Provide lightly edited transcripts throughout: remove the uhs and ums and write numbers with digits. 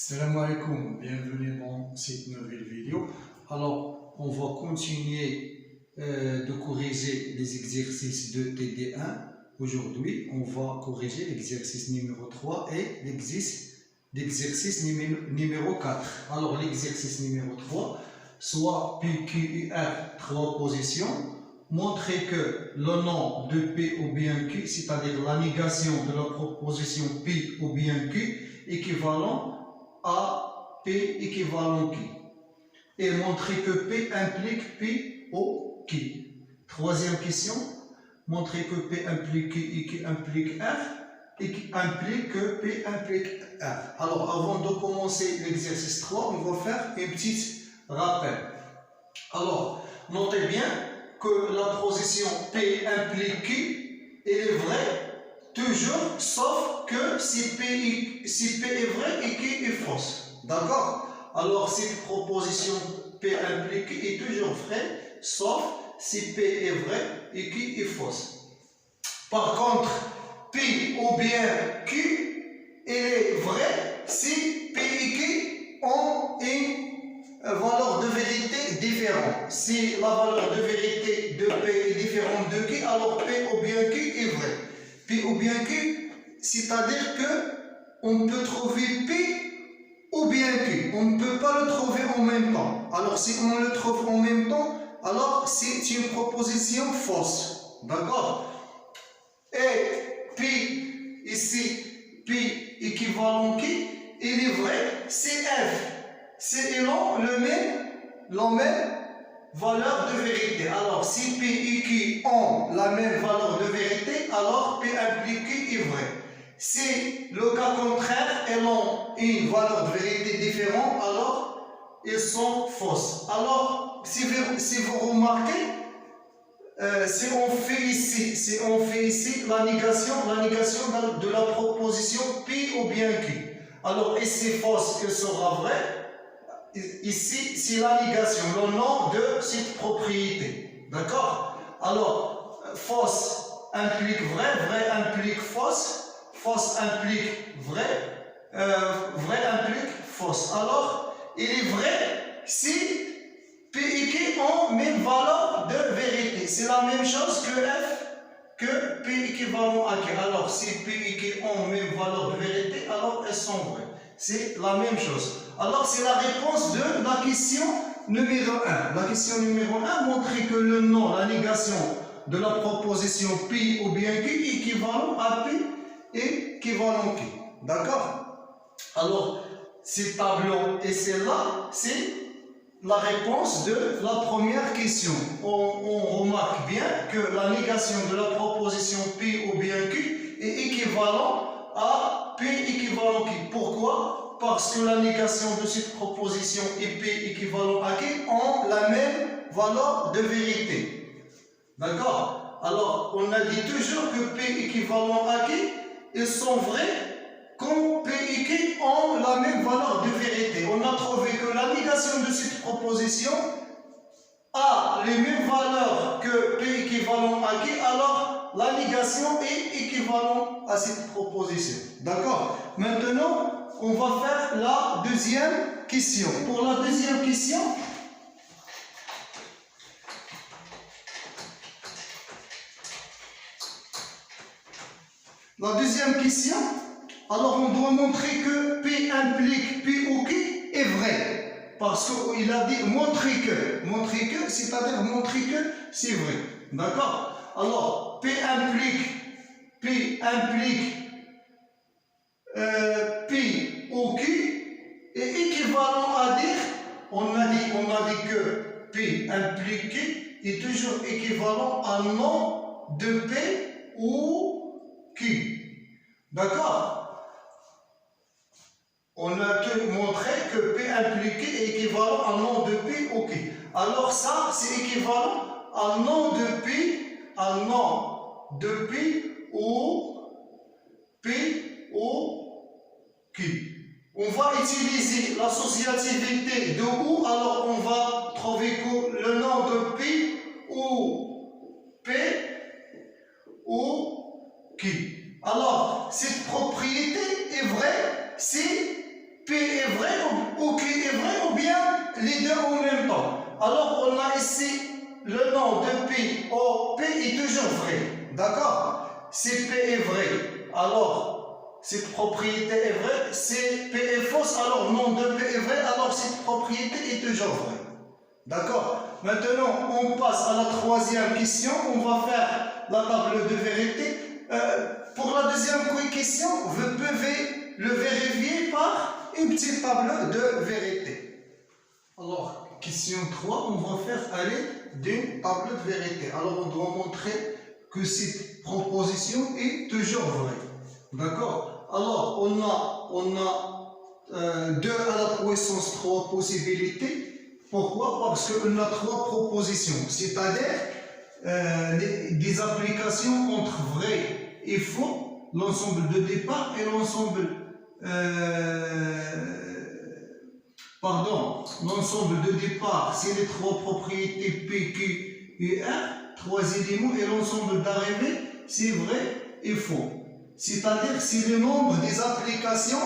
Salam alaikum, bienvenue dans cette nouvelle vidéo. Alors, on va continuer de corriger les exercices de TD1. Aujourd'hui, on va corriger l'exercice numéro 3 et l'exercice numéro 4. Alors, l'exercice numéro 3, soit PQR 3 positions, montrer que le nom de P ou bien Q, c'est-à-dire la négation de la proposition P ou bien Q, équivalent à P équivalent Q. Et montrer que P implique P ou Q. Troisième question, montrer que P implique Q et Q implique R et Q implique que P implique R. Alors, avant de commencer l'exercice 3, on va faire un petit rappel. Alors, notez bien que la position P implique Q, elle est vraie toujours, sauf que si P est vrai et Q est fausse. D'accord? Alors, cette proposition P implique Q est toujours vraie, sauf si P est vrai et Q est fausse. Par contre, P ou bien Q, elle est vraie si P et Q ont une valeur de vérité différente. Si la valeur de vérité de P est différente de Q, alors P ou bien Q est vrai. P ou bien Q, c'est-à-dire que on peut trouver P ou bien Q. On ne peut pas le trouver en même temps. Alors si on le trouve en même temps, alors c'est une proposition fausse. D'accord? Et P, ici, P équivalent Q, il est vrai, c'est F. C'est la même valeur de vérité. Alors, si P et Q ont la même valeur de vérité, alors P implique Q est vrai. Si le cas contraire, elles ont une valeur de vérité différente, alors elles sont fausses. Alors, si vous remarquez, si on fait ici la négation de la proposition P ou bien Q. Alors, ici fausse, elle sera vraie. Ici, c'est la négation, le nom de cette propriété. D'accord? Alors, fausse implique vrai, vrai implique fausse, fausse implique vrai, vrai implique fausse. Alors, il est vrai si P et Q ont même valeur de vérité. C'est la même chose que F, que P équivalent à Q. Alors, si P et Q ont même valeur de vérité, alors elles sont vraies. C'est la même chose. Alors, c'est la réponse de la question numéro 1. La question numéro 1 montrer que le nom, la négation de la proposition P ou bien Q est équivalent à P et équivalent Q. D'accord? Alors, ces tableaux et celle-là, c'est la réponse de la première question. On remarque bien que la négation de la proposition P ou bien Q est équivalent à P équivalent Q. Pourquoi? Parce que la négation de cette proposition et P équivalent à Q ont la même valeur de vérité. D'accord? Alors, on a dit toujours que P équivalent à Q, ils sont vrais quand P et Q ont la même valeur de vérité. On a trouvé que la négation de cette proposition a les mêmes valeurs que P équivalent à Q, alors la négation est équivalente à cette proposition. D'accord? Maintenant, on va faire la deuxième question. Pour la deuxième question, alors on doit montrer que P implique P ou Q est vrai. Parce qu'il a dit montrer que, c'est-à-dire montrer que c'est vrai. D'accord? Alors, P implique P ou Q est équivalent à dire, on a dit que P implique Q est toujours équivalent à nom de P ou Q. D'accord? On a montré que P impliqué est équivalent à nom de P ou Q. Alors ça, c'est équivalent à nom de P ou Q. On va utiliser l'associativité de OU, alors on va trouver que le nom de P ou P ou Q. Alors, cette propriété est vraie si P est est vrai ou bien les deux en même temps. Alors on a ici le nom de P. Oh, P est toujours vrai. D'accord? Si P est vrai, alors cette propriété est vraie. Si P est fausse, alors nom de P est vrai, alors cette propriété est toujours vraie. D'accord? Maintenant, on passe à la troisième question. On va faire la table de vérité. Pour la deuxième question, vous pouvez le vérifier par une petite table de vérité. Alors, question 3, on va faire à l'aide d'une table de vérité. Alors, on doit montrer que cette proposition est toujours vraie. D'accord? Alors, on a 2 à la puissance 3 possibilités. Pourquoi? Parce qu'on a 3 propositions, c'est-à-dire des applications entre vrai et faux, l'ensemble de départ et l'ensemble l'ensemble de départ, c'est les 3 propriétés P, Q et R, 3 éléments, et l'ensemble d'arrivée, c'est vrai et faux. C'est-à-dire c'est le nombre des applications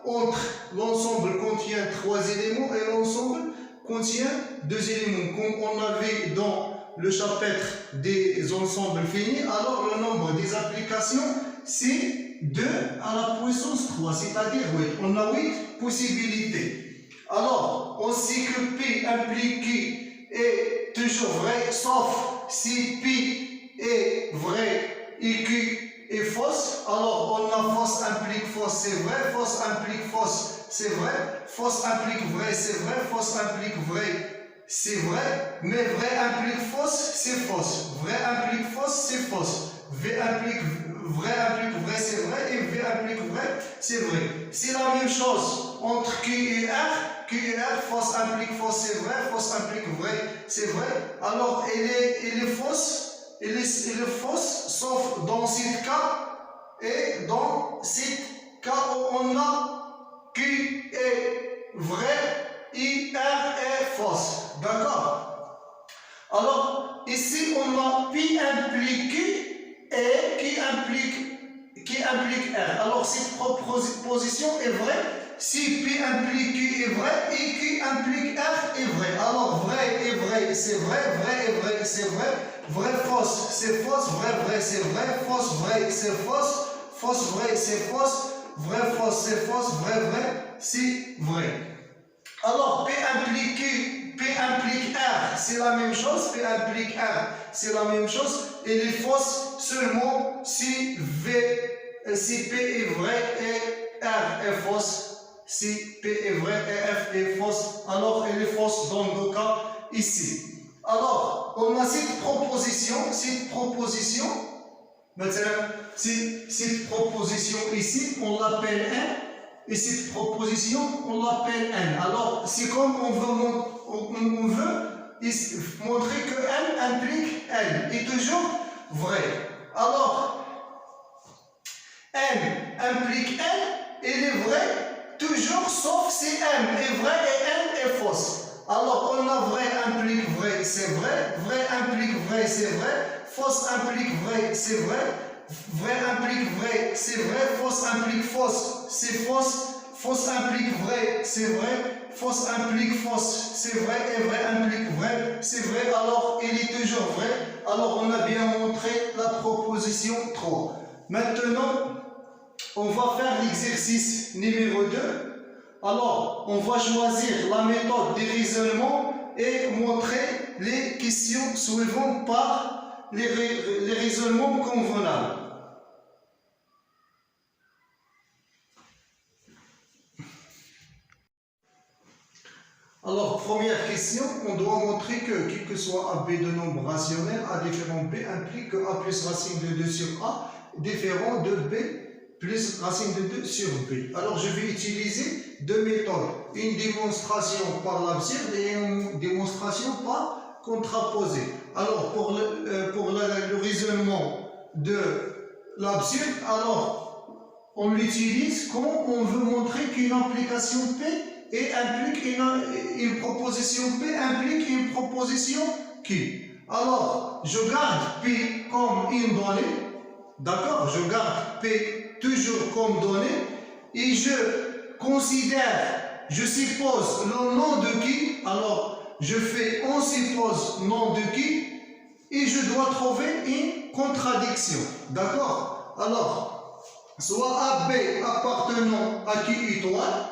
entre l'ensemble contient 3 éléments et l'ensemble contient 2 éléments. Comme on avait dans le chapitre des ensembles finis, alors le nombre des applications, c'est 2 à la puissance 3, c'est-à-dire 8. On a 8 possibilités. Alors, on sait que P implique Q est toujours vrai, sauf si P est vrai et Q est fausse. Alors, on a fausse implique fausse, c'est vrai, fausse implique fausse, c'est vrai, fausse implique vrai, c'est vrai, fausse implique vrai, c'est vrai, mais vrai implique fausse, c'est fausse, vrai implique fausse, c'est fausse, vrai implique vrai, c'est vrai, et V implique vrai, c'est vrai. C'est la même chose entre Q et R. Q et R, fausse implique fausse, c'est vrai, fausse implique vrai, c'est vrai. Alors, elle est fausse, elle est fausse, sauf dans ce cas, et dans ce cas où on a Q est vrai et R est fausse. D'accord? Alors, ici, on a P implique Q et qui implique R. Alors, cette proposition est vraie si P implique Q est vrai et Q implique R est vrai. Alors, vrai et vrai, c'est vrai, vrai et vrai, c'est vrai, vrai, fausse, c'est fausse, vrai, c'est vrai, fausse, vrai, c'est fausse, fausse, vrai, c'est fausse, vrai, fausse, c'est fausse, vrai, c'est vrai. Alors, P implique Q, P implique R, c'est la même chose, P implique R, c'est la même chose, et les fausses seulement si si P est vrai et R est fausse. Si P est vrai et F est fausse, alors elle est fausse dans le cas ici. Alors, on a cette proposition, maintenant, cette proposition ici, on l'appelle N, et cette proposition, on l'appelle N. Alors, c'est comme on veut montrer que N implique N, est toujours vrai. Alors, N implique N, il est vrai, toujours sauf si M est vrai et N est fausse. Alors, on a vrai implique vrai, c'est vrai, vrai implique vrai, c'est vrai, fausse implique vrai, c'est vrai, vrai implique vrai, c'est vrai, fausse implique fausse, c'est fausse, fausse implique vrai, c'est vrai, fausse implique fausse, c'est vrai, et vrai implique vrai, c'est vrai, alors il est toujours vrai. Alors, on a bien montré la proposition 3. Maintenant, on va faire l'exercice numéro 2. Alors, on va choisir la méthode de raisonnement et montrer les questions suivantes par les raisonnements convenables. Alors, première question, on doit montrer que quel que soit AB de nombre rationnel, A différent B implique que A plus racine de 2 sur A différent de B plus racine de 2 sur B. Alors, je vais utiliser 2 méthodes. Une démonstration par l'absurde et une démonstration par contraposé. Alors, pour le raisonnement de l'absurde, alors, on l'utilise quand on veut montrer qu'une application P et implique une proposition P implique une proposition Q. Alors, je garde P comme une donnée. D'accord? Je garde P toujours comme donnée et je considère je suppose le nom de qui? Alors, je fais on suppose nom de qui? Et je dois trouver une contradiction. D'accord? Alors, soit AB appartenant à qui étoile.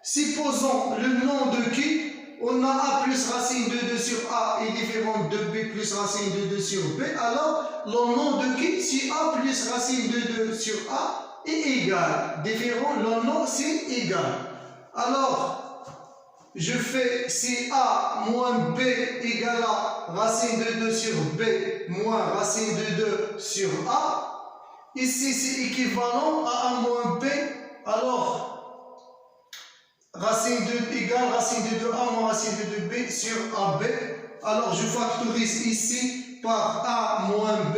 Supposons le nom de qui? On a A plus racine de 2 sur A est différent de B plus racine de 2 sur B. Alors, le nom de qui? Si A plus racine de 2 sur A est égal. Différent, le nom c'est égal. Alors, je fais si A moins B égale à racine de 2 sur B moins racine de 2 sur A. Ici, c'est équivalent à A moins B. Alors, racine de égale racine de 2A moins racine de 2B sur AB. Alors, je factorise ici par A moins B,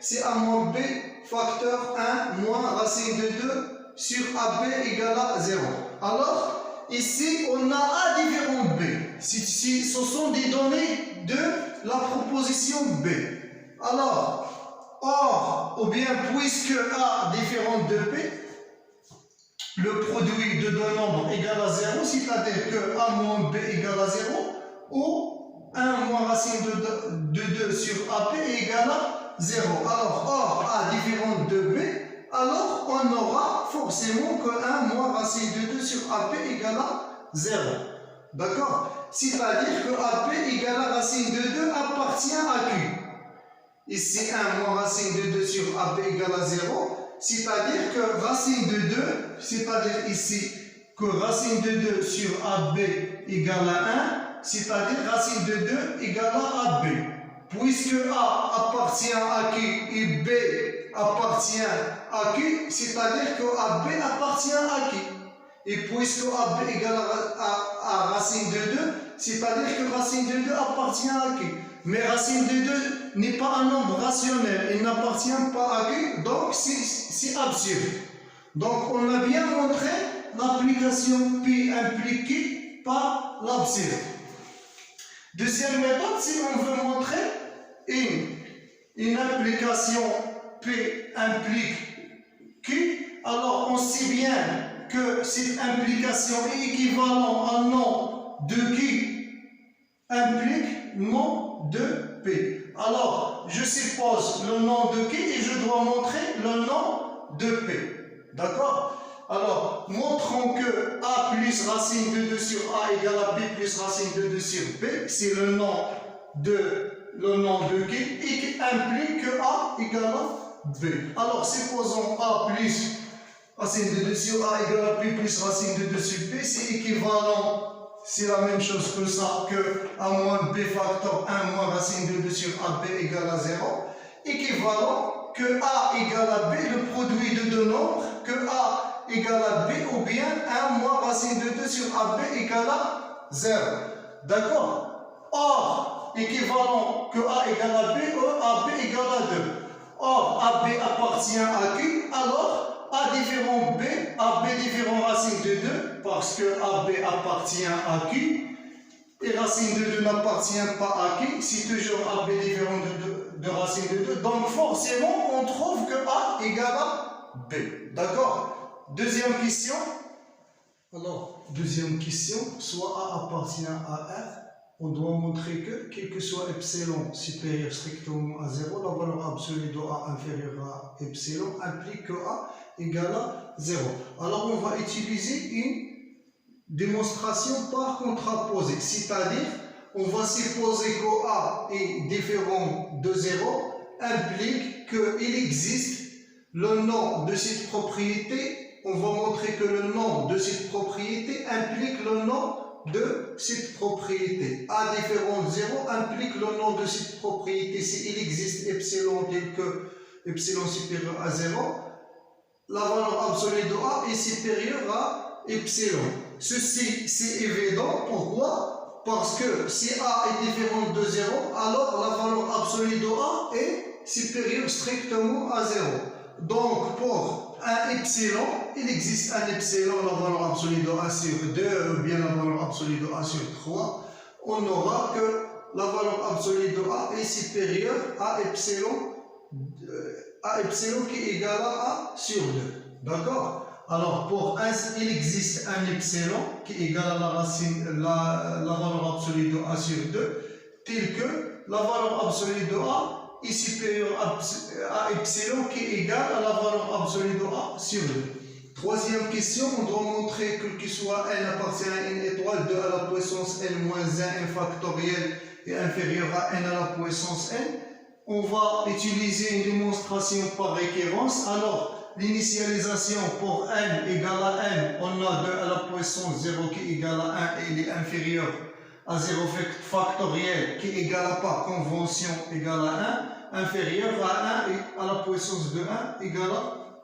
c'est A moins B facteur 1 moins racine de 2 sur AB égale à 0. Alors, ici, on a A différent B. Si ce sont des données de la proposition B. Alors, or, ou bien puisque A différent de B, le produit de deux nombres égale à 0, c'est-à-dire que A moins B égale à 0, ou 1 moins racine de 2 sur AB égale à 0. Alors, or A différent de B, alors on aura forcément que 1 moins racine de 2 sur AB égale à 0. D'accord? C'est-à-dire que AB égale à racine de 2 appartient à Q. Ici, 1 moins racine de 2 sur AB égale à 0. C'est-à-dire que racine de 2, c'est-à-dire ici que racine de 2 sur AB égale à 1, c'est-à-dire racine de 2 égale à AB. Puisque A appartient à Q et B appartient à Q, c'est-à-dire que AB appartient à Q. Et puisque AB égale à racine de 2, c'est-à-dire que racine de 2 appartient à Q. Mais racine de 2 n'est pas un nombre rationnel, il n'appartient pas à Q, donc c'est absurde. Donc on a bien montré l'application P impliquée par l'absurde. Deuxième méthode, si on veut montrer une application P implique Q, alors on sait bien que cette implication est équivalente à nom de Q implique nom de P. Alors, je suppose le nom de Q et je dois montrer le nom de P. D'accord? Alors, montrons que A plus racine de 2 sur A égale à B plus racine de 2 sur B, c'est le nom de Q et qui implique que A égale à B. Alors, supposons A plus racine de 2 sur A égale à B plus racine de 2 sur B, c'est équivalent. C'est la même chose que ça, que A moins B facteur 1 moins racine de 2 sur AB égale à 0. Équivalent que A égale à B, le produit de deux nombres, que A égale à B, ou bien 1 moins racine de 2 sur AB égale à 0. D'accord? Or, équivalent que A égale à B, AB égale à 2. Or, AB appartient à Q, alors A différent B, AB différent racine de 2, parce que AB appartient à Q, et racine de 2 n'appartient pas à Q, c'est toujours AB différent de racine de 2, donc forcément on trouve que A égale à B. D'accord? Deuxième question. Alors, deuxième question, soit A appartient à R, on doit montrer que, quel que soit epsilon supérieur strictement à 0, la valeur absolue de A inférieure à epsilon implique que A égale à 0. Alors, on va utiliser une démonstration par contraposé, c'est-à-dire, on va supposer que A est différent de 0, implique qu'il existe le nom de cette propriété. On va montrer que le nom de cette propriété implique le nom de cette propriété. A différent de 0 implique le nom de cette propriété. S'il existe epsilon tel que epsilon supérieur à 0, la valeur absolue de A est supérieure à epsilon. Ceci, c'est évident. Pourquoi? Parce que si A est différent de 0, alors la valeur absolue de A est supérieure strictement à 0. Donc, pour un epsilon, il existe un epsilon, la valeur absolue de A sur 2, ou bien la valeur absolue de A sur 3. On aura que la valeur absolue de A est supérieure à epsilon qui est égal à A sur 2. D'accord? Alors, pour 1, il existe un epsilon qui est égal à la racine, la valeur absolue de A sur 2, tel que la valeur absolue de A est supérieure à epsilon qui est égal à la valeur absolue de A sur 2. Troisième question, on doit montrer que soit n appartient à une étoile 2 à la puissance n moins 1 n factoriel est inférieur à n à la puissance n. On va utiliser une démonstration par récurrence. Alors, l'initialisation pour n égale à n, on a 2 à la puissance 0 qui est égal à 1 et il est inférieur à 0 factoriel qui est égal à par convention égal à 1, inférieur à 1 et à la puissance de 1 égal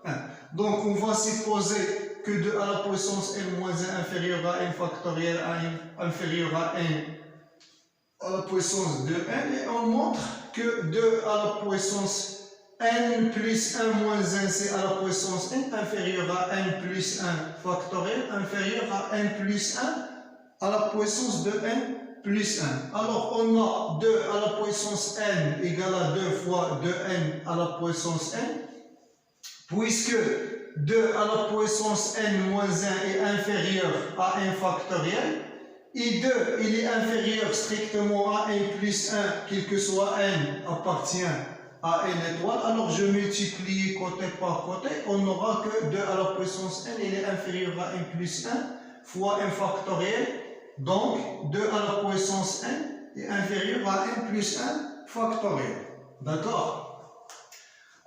à 1. Donc, on va supposer que 2 à la puissance n moins 1 inférieur à n factoriel inférieur à n à la puissance de n, et on montre que 2 à la puissance n plus 1 moins 1 c'est à la puissance n inférieur à n plus 1 factoriel inférieur à n plus 1 à la puissance de n plus 1. Alors, on a 2 à la puissance n égale à 2 fois 2n à la puissance n. Puisque 2 à la puissance n moins 1 est inférieur à n factoriel, et 2 il est inférieur strictement à n plus 1, quel que soit n appartient à n étoile, alors je multiplie côté par côté, on n'aura que 2 à la puissance n, il est inférieur à n plus 1 fois n factoriel, donc 2 à la puissance n est inférieur à n plus 1 factoriel. D'accord?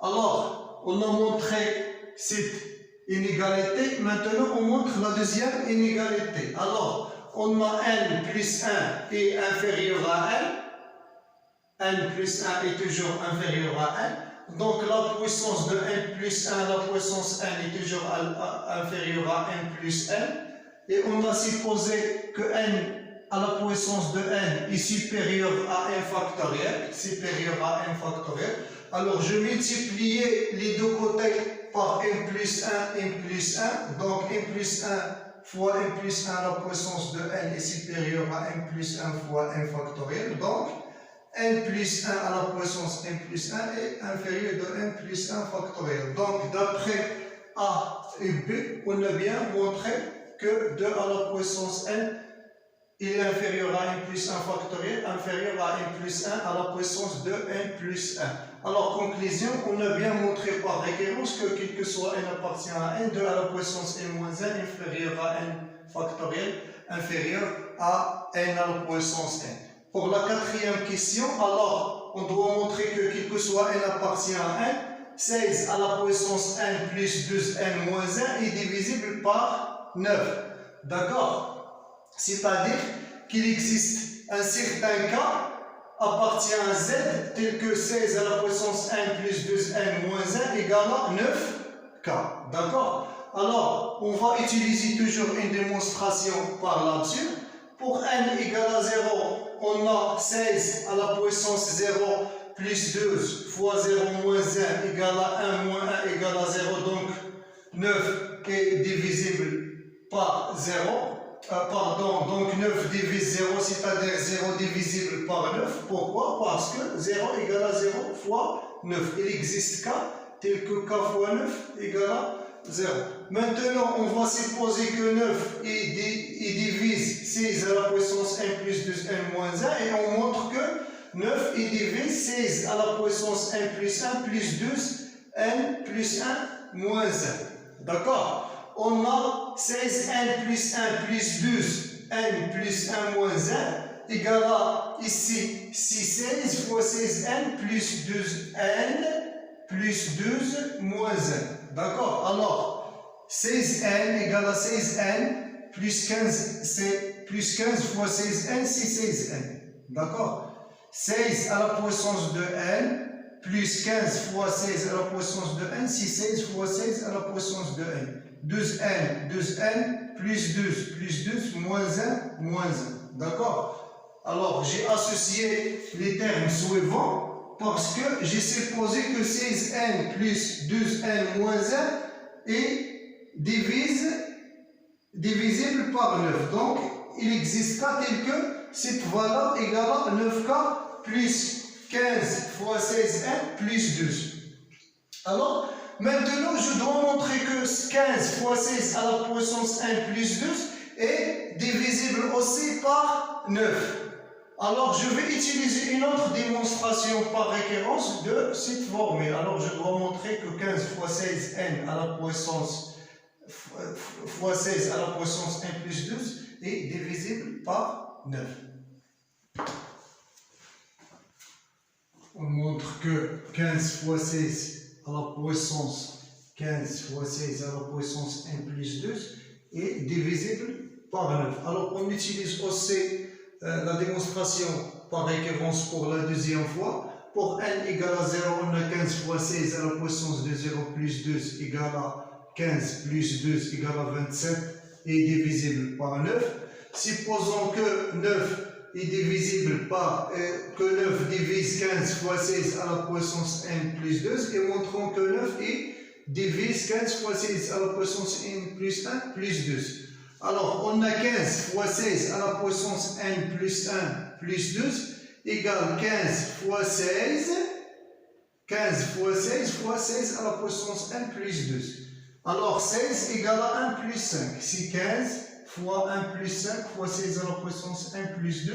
Alors, on a montré cette inégalité. Maintenant, on montre la deuxième inégalité. Alors, on a n plus 1 est inférieur à n. N plus 1 est toujours inférieur à n. Donc, la puissance de n plus 1, la puissance n est toujours inférieure à n plus n. Et on a supposé que n à la puissance de n est supérieur à n factoriel. Supérieur à n factoriel. Alors, je multipliais les deux côtés par n plus 1, n plus 1. Donc, n plus 1 fois n plus 1 à la puissance de n est supérieur à n plus 1 fois n factoriel. Donc, n plus 1 à la puissance n plus 1 est inférieur de n plus 1 factoriel. Donc, d'après A et B, on a bien montré que 2 à la puissance n est inférieur à n plus 1 factoriel, inférieur à n plus 1 à la puissance de n plus 1. Alors, conclusion, on a bien montré par récurrence que quel que soit n appartient à n, 2 à la puissance n moins 1 inférieur à n factoriel, inférieur à n à la puissance n. Pour la quatrième question, alors, on doit montrer que quel que soit n appartient à n, 16 à la puissance n plus 12n moins 1 est divisible par 9. D'accord? C'est-à-dire qu'il existe un certain cas appartient à z tel que 16 à la puissance n plus 2n moins 1 égale à 9k. D'accord? Alors, on va utiliser toujours une démonstration par là-dessus. Pour n égale à 0, on a 16 à la puissance 0 plus 12 fois 0 moins 1 égale à 1 moins 1 égale à 0. Donc, 9 est divisible par 0. Donc 9 divise 0, c'est-à-dire 0 divisible par 9. Pourquoi? Parce que 0 égale à 0 fois 9. Il existe k tel que k fois 9 égale à 0. Maintenant, on va supposer que 9 il divise 16 à la puissance n plus 2n moins 1 et on montre que 9 il divise 16 à la puissance n plus 1 plus 12 n plus 1 moins 1. D'accord? On a 16n plus 1 plus 12 n plus 1 moins 1 égale à ici 16 fois 16n plus 12n plus 12 moins 1. D'accord? Alors 16n égale à 16n plus 15, c'est plus 15 fois 16n, c'est 16n. D'accord? 16 à la puissance de n plus 15 fois 16 à la puissance de n, c'est 16 fois 16 à la puissance de n. 2n, 2n, plus 12, moins 1, moins 1. D'accord? Alors, j'ai associé les termes suivants parce que j'ai supposé que 16n plus 12n moins 1 est divisible par 9. Donc, il existe cas tel que cette valeur égale à 9k plus 15 fois 16n plus 12. Alors, maintenant, je dois montrer que 15 fois 16 à la puissance 1 plus 12 est divisible aussi par 9. Alors, je vais utiliser une autre démonstration par référence de cette formule. Alors, je dois montrer que 15 fois 16 n à la puissance fois 16 à la puissance 1 plus 12 est divisible par 9. On montre que 15 fois 16 à la puissance 15 fois 16 à la puissance 1 plus 12 est divisible par 9. Alors, on utilise aussi la démonstration par référence pour la deuxième fois. Pour n égale à 0, on a 15 fois 16 à la puissance de 0 plus 12 égale à 15 plus 12 égale à 27 et divisible par 9. Supposons que 9 est divisible par, que 9 divise 15 fois 16 à la puissance n plus 2 et montrons que 9 divise 15 fois 16 à la puissance n plus 1 plus 2. Alors, on a 15 fois 16 à la puissance n plus 1 plus 12 égale 15 fois 16 fois 16 à la puissance n plus 2. Alors, 16 égale à 1 plus 5. Si 15 fois 1 plus 5 fois 16 à la puissance 1 plus 2.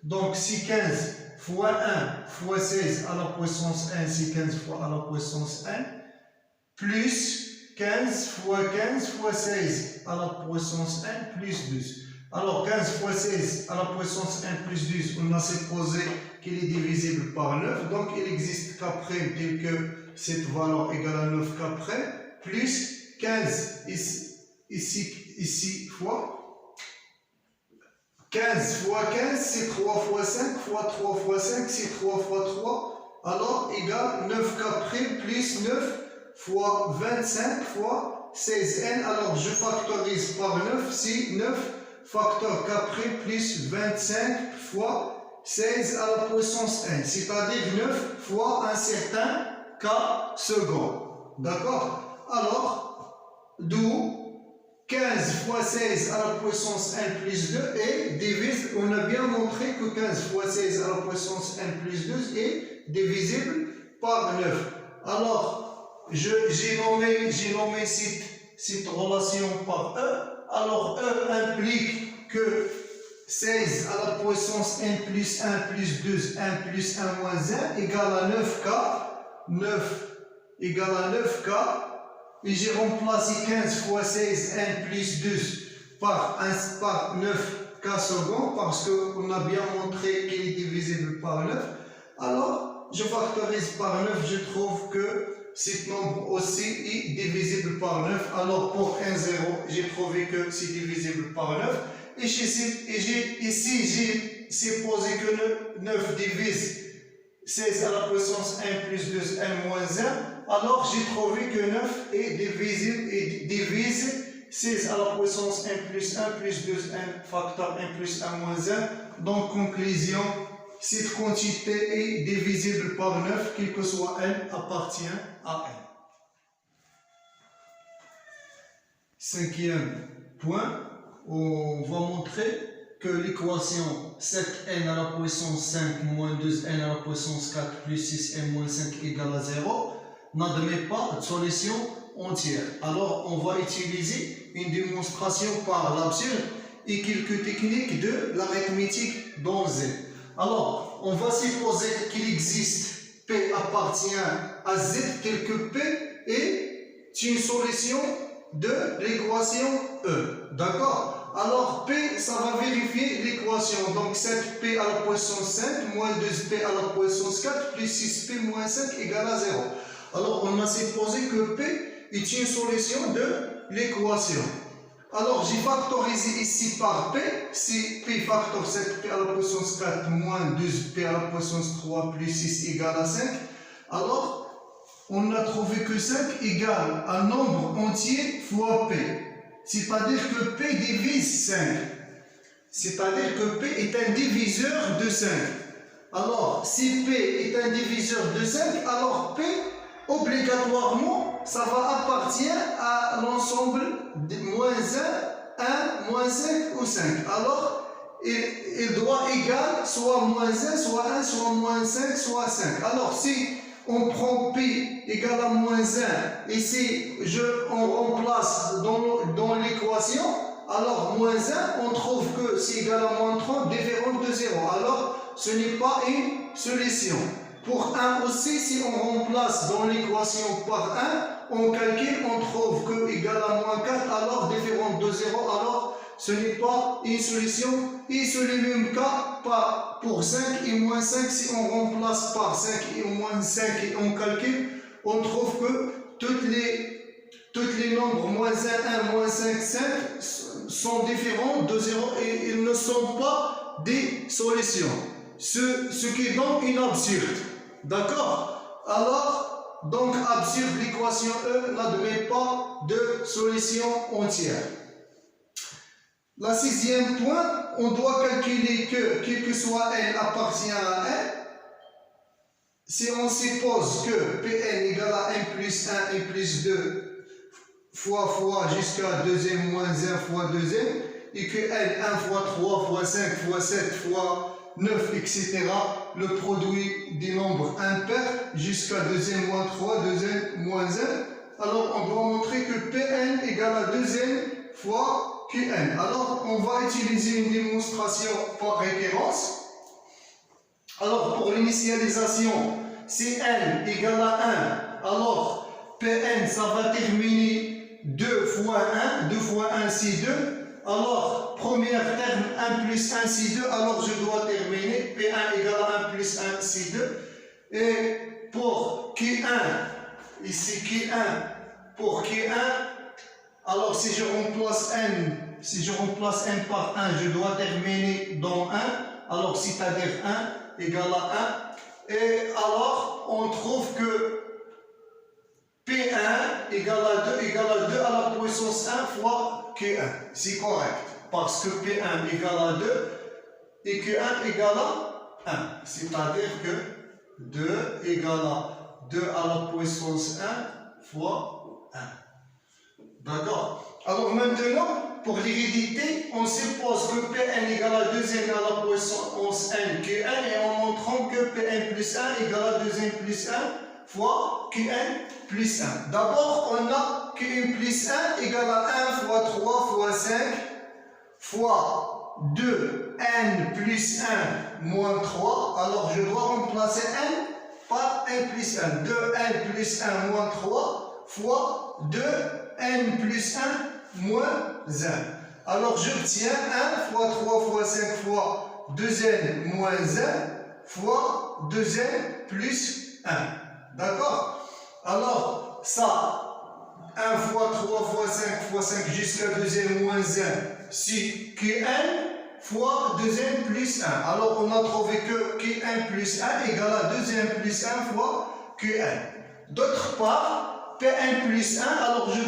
Donc, si 15 fois 1 fois 16 à la puissance 1, c'est 15 fois à la puissance 1, plus 15 fois 15 fois 16 à la puissance 1 plus 12. Alors, 15 fois 16 à la puissance 1 plus 12, on a supposé qu'il est divisible par 9. Donc, il existe k' tel que cette valeur égale à 9 k', plus 15 ici fois 15 fois 15, c'est 3 fois 5 fois 3 fois 5, c'est 3 fois 3. Alors, égale 9 k' plus 9 fois 25 fois 16n. Alors, je factorise par 9, c'est 9 facteur k' plus 25 fois 16 à la puissance n. C'est-à-dire 9 fois un certain k second. D'accord? Alors, d'où 15 fois 16 à la puissance n plus 2 et divise, on a bien montré que 15 fois 16 à la puissance n plus 2 est divisible par 9. Alors, j'ai nommé cette relation par E. Alors, E implique que 16 à la puissance n plus 1 plus 2, 1 plus 1 moins 1 égale à 9k. 9 égale à 9k. Et j'ai remplacé 15 fois 16 n plus 12 par 9k secondes parce qu'on a bien montré qu'il est divisible par 9. Alors, je factorise par 9, je trouve que cet nombre aussi est divisible par 9. Alors, pour 1, 0, j'ai trouvé que c'est divisible par 9. Et ici, j'ai supposé que 9 divise 16 à la puissance 1 plus 2, 1 moins 1. Alors, j'ai trouvé que 9 est divisible et divise 16 à la puissance 1 plus 1 plus 2, 1 facteur 1 plus 1 moins 1. Donc, conclusion, cette quantité est divisible par 9, quel que soit n appartient à n. Cinquième point, on va montrer que l'équation 7n à la puissance 5 moins 2n à la puissance 4 plus 6n moins 5 égale à 0 n'admet pas de solution entière. Alors, on va utiliser une démonstration par l'absurde et quelques techniques de l'arithmétique dans Z. Alors, on va supposer qu'il existe P appartient à Z tel que P est une solution de l'équation E. D'accord? Alors, P, ça va vérifier l'équation. Donc, 7P à la puissance 5 moins 2P à la puissance 4 plus 6P moins 5 égale à 0. Alors, on a supposé que P est une solution de l'équation. Alors, j'ai factorisé ici par P. Si P facteur 7P à la puissance 4 moins 12P à la puissance 3 plus 6 égale à 5. Alors, on a trouvé que 5 égale un nombre entier fois P. C'est-à-dire que P divise 5. C'est-à-dire que P est un diviseur de 5. Alors, si P est un diviseur de 5, alors P, obligatoirement, ça va appartenir à l'ensemble de moins 1, 1, moins 5 ou 5. Alors, il doit égal soit moins 1, soit 1, soit moins 5, soit 5. Alors, si on prend P égale à moins 1, et si on remplace dans l'équation, alors moins 1, on trouve que c'est égal à moins 30 différent de 0. Alors, ce n'est pas une solution. Pour 1 aussi, si on remplace dans l'équation par 1, on calcule, on trouve que égal à moins 4, alors différent de 0, alors ce n'est pas une solution. Et c'est le même cas pas pour 5 et moins 5, si on remplace par 5 et moins 5 et on calcule, on trouve que toutes les nombres moins 1, 1, moins 5, 5 sont différents de 0 et ils ne sont pas des solutions. Ce qui est donc une absurde. D'accord? Alors, donc absurde, l'équation E n'admet pas de solution entière. La sixième point, on doit calculer que, quel que soit n appartient à n, si on suppose que Pn égale à n plus 1, n plus 2, fois jusqu'à 2n moins 1 fois 2n, et que n 1 fois 3 fois 5 fois 7 fois 9, etc., le produit des nombres impairs jusqu'à 2n moins 3, 2n moins 1, alors on doit montrer que Pn égale à 2n fois Qn. Alors, on va utiliser une démonstration par référence. Alors, pour l'initialisation, si n égale à 1, alors Pn, ça va terminer 2 fois 1, 2 fois 1, c'est 2. Alors, premier terme, 1 plus 1, c'est 2. Alors, je dois terminer P1 égale à 1 plus 1, c'est 2. Et pour Q1, ici Q1, pour Q1, alors si je remplace n par 1, je dois terminer dans 1. Alors, c'est-à-dire 1 égale à 1. Et alors, on trouve que P1 égale à 2 à la puissance 1 fois Q1. C'est correct. Parce que P1 égale à 2 et Q1 égale à 1. C'est-à-dire que 2 égale à 2 à la puissance 1 fois 1. D'accord? Alors maintenant, pour l'hérédité, on suppose que Pn égale à 2n à la puissance n Qn et en montrant que Pn plus 1 égale à 2n plus 1 fois Qn plus 1. D'abord, on a Qn plus 1 égale à 1 fois 3 fois 5 fois 2n plus 1 moins 3. Alors, je dois remplacer n par n plus 1. 2n plus 1 moins 3 fois 2n plus 1 moins 1. Alors, j'obtiens 1 fois 3 fois 5 fois 2n moins 1 fois 2n plus 1. D'accord? Alors, ça, 1 fois 3 fois 5 fois 5 jusqu'à 2n moins 1, c'est Qn fois 2n plus 1. Alors, on a trouvé que Qn plus 1 égale à 2n plus 1 fois Qn. D'autre part, Pn plus 1, alors je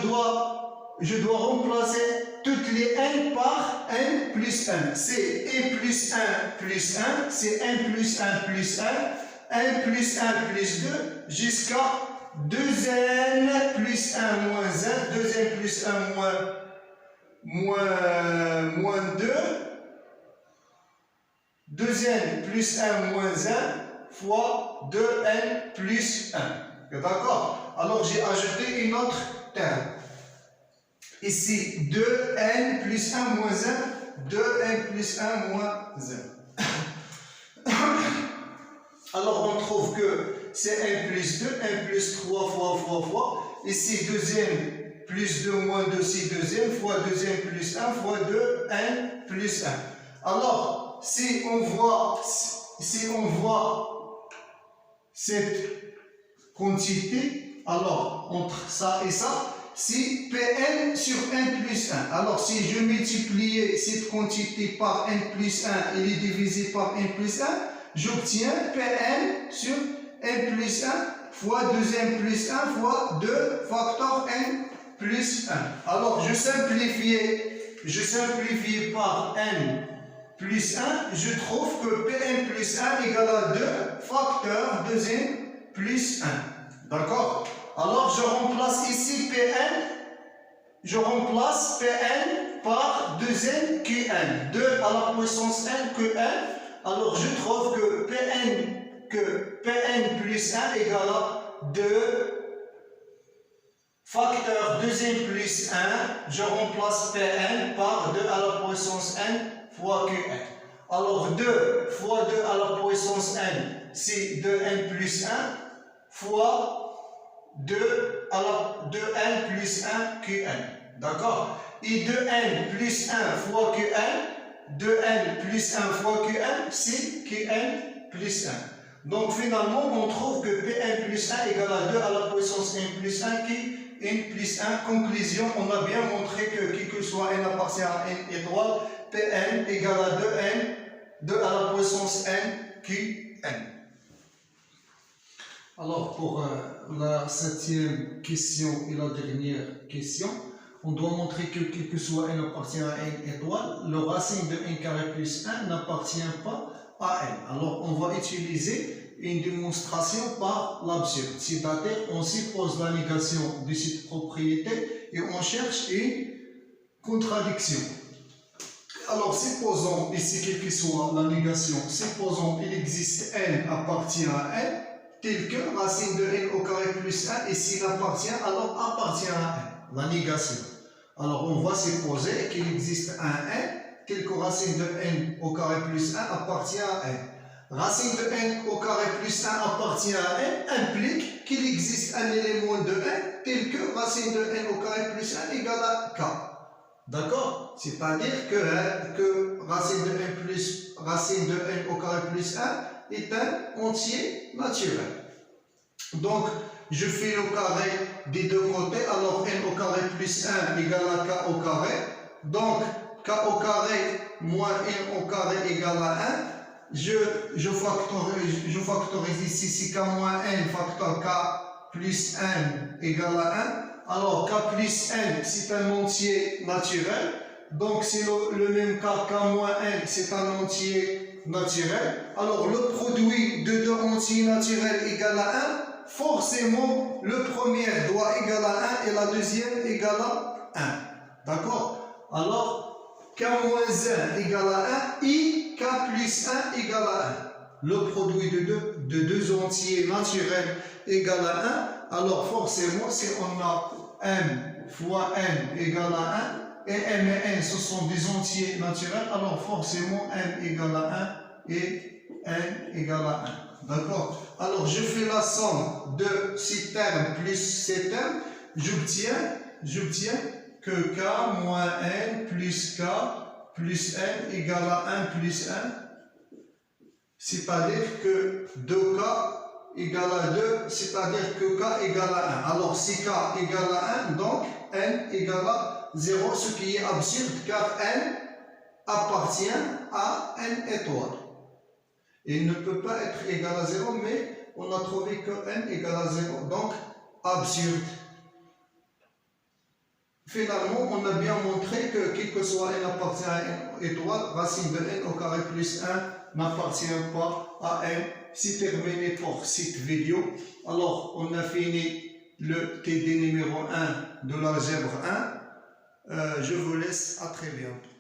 dois remplacer toutes les n par n plus 1. C'est n plus 1 plus 1, c'est n plus 1 plus 1, n plus 1 plus 2, jusqu'à 2n plus 1 moins 1, 2n plus 1 moins 2, 2n plus 1 moins 1 fois 2n plus 1. D'accord? Alors j'ai ajouté une autre terme. Ici, 2n plus 1 moins 1, 2n plus 1 moins 1. Alors, on trouve que c'est n plus 2, n plus 3 fois. Ici, 2n plus 2 moins 2, c'est 2n fois 2n plus 1 fois 2n plus 1. Alors, si on voit cette quantité, alors, entre ça et ça, c'est Pn sur n plus 1. Alors, si je multiplie cette quantité par n plus 1 et les diviser par n plus 1, j'obtiens Pn sur n plus 1 fois 2n plus 1 fois 2 facteur n plus 1. Alors, je simplifie par n plus 1, je trouve que Pn plus 1 égale à 2 facteur 2n plus 1. D'accord? Alors, je remplace ici Pn, je remplace Pn par 2n Qn, 2 à la puissance n Qn. Alors, je trouve que Pn que Pn plus 1 égale à 2 facteur 2n plus 1, je remplace Pn par 2 à la puissance n fois Qn. Alors 2 fois 2 à la puissance n, c'est 2n plus 1 fois 2 à la 2n plus 1 Qn. D'accord? Et 2n plus 1 fois Qn, 2n plus 1 fois Qn, c'est Qn plus 1. Donc finalement, on trouve que Pn plus 1 égale à 2 à la puissance n plus 1 qui n plus 1. Conclusion, on a bien montré que qui que soit n appartient à n étoile, Pn égale à 2n, 2 à la puissance n Qn. Alors pour la 7e question et la dernière question, on doit montrer que quel que soit n appartient à n étoile, le racine de n carré plus 1 n'appartient pas à n. Alors on va utiliser une démonstration par l'absurde, c'est-à-dire on suppose la négation de cette propriété et on cherche une contradiction. Alors supposons ici quelle que soit la négation, supposons qu'il existe n appartient à n, tel que racine de n au carré plus 1 et s'il appartient alors appartient à n, la négation. Alors on va supposer qu'il existe un n tel que racine de n au carré plus 1 appartient à n. Racine de n au carré plus 1 appartient à n implique qu'il existe un élément de n tel que racine de n au carré plus 1 égale à k. D'accord? C'est-à-dire que racine de n au carré plus 1 est un entier naturel. Donc, je fais le carré des deux côtés. Alors, n au carré plus 1 égale à k au carré. Donc, k au carré moins n au carré égale à 1. Je factorise ici, c'est k moins n facteur k plus n égale à 1. Alors, k plus n, c'est un entier naturel. Donc, c'est le même cas, k moins n, c'est un entier naturel. Alors, le produit de deux entiers naturels égale à 1. Forcément, le premier doit égaler à 1 et la deuxième égale à 1. D'accord? Alors, k moins 1 égale à 1 et k plus 1 égale à 1. Le produit de deux entiers naturels égale à 1. Alors, forcément, si on a m fois n égale à 1, et m et n, ce sont des entiers naturels, alors forcément, m égale à 1 et n égale à 1. D'accord? Alors, je fais la somme de ces termes plus ces termes. J'obtiens que k moins n plus k plus n égale à 1 plus 1. C'est-à-dire que 2k égale à 2, c'est-à-dire que k égale à 1. Alors, si k égale à 1, donc n égale à 0, ce qui est absurde car n appartient à n étoile. Il ne peut pas être égal à 0, mais on a trouvé que n égale à 0, donc absurde. Finalement, on a bien montré que quel que soit n appartient à n étoile, racine de n au carré plus 1 n'appartient pas à n. C'est terminé pour cette vidéo. Alors, on a fini le TD numéro 1 de l'algèbre 1. Je vous laisse, à très bientôt.